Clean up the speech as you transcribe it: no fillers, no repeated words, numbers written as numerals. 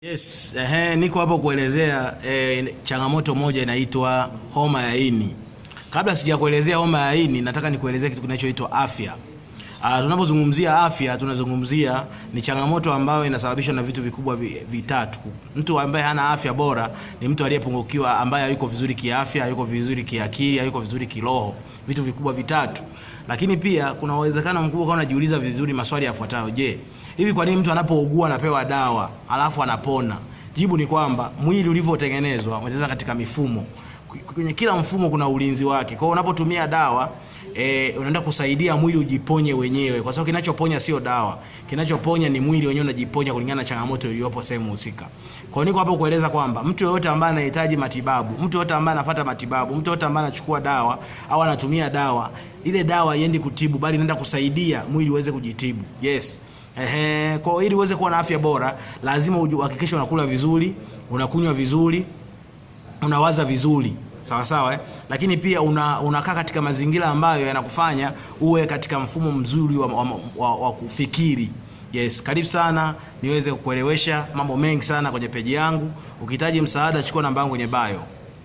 Yes, niko hapo kuelezea changamoto moja inaitwa homa ya ini. Kabla sijakuelezea homa ya ini, nataka nikuelezea kitu kinachoitwa afya. Tunapozungumzia afya, tunazungumzia ni changamoto ambayo inasababishwa na vitu vikubwa vitatu. Mtu ambaye hana afya bora ni mtu aliyepungukiwa, ambaye hayuko vizuri kiafya, hayuko vizuri kiakili, hayuko vizuri kiroho. Vitu vikubwa vitatu. Lakini pia kuna uwezekano mkubwa kama unajiuliza vizuri maswali yafuatayo. Je, hivi kwa nini mtu anapougua anapewa dawa alafu anapona? Jibu ni kwamba mwili ulivyotengenezwa unatengenezwa katika mifumo. Kwenye kila mfumo kuna ulinzi wake. Kwa hiyo unapotumia dawa unaenda kusaidia mwili ujiponye wenyewe, kwa sababu kinachoponya sio dawa. Kinachoponya ni mwili wenyewe unajiponya kulingana na changamoto iliyopo sehemu husika. Kwa hiyo niko hapo kueleza kwamba mtu yote ambaye anahitaji matibabu, mtu yote ambaye anafuata matibabu, mtu yote ambaye anachukua dawa au anatumia dawa, ile dawa haiendi kutibu bali inaenda kusaidia mwili uweze kujitibu. Yes. Kwa ili uweze kuwa na afya bora, lazima uhakikishe unakula vizuri, unakunywa vizuri, unawaza vizuri. Sawa sawa Lakini pia unakaa katika mazingira ambayo yanakufanya uwe katika mfumo mzuri wa kufikiri. Yes, karibu sana niweze kukuelewesha mambo mengi sana kwenye peji yangu. Ukihitaji msaada, chukua namba yangu kwenye bio.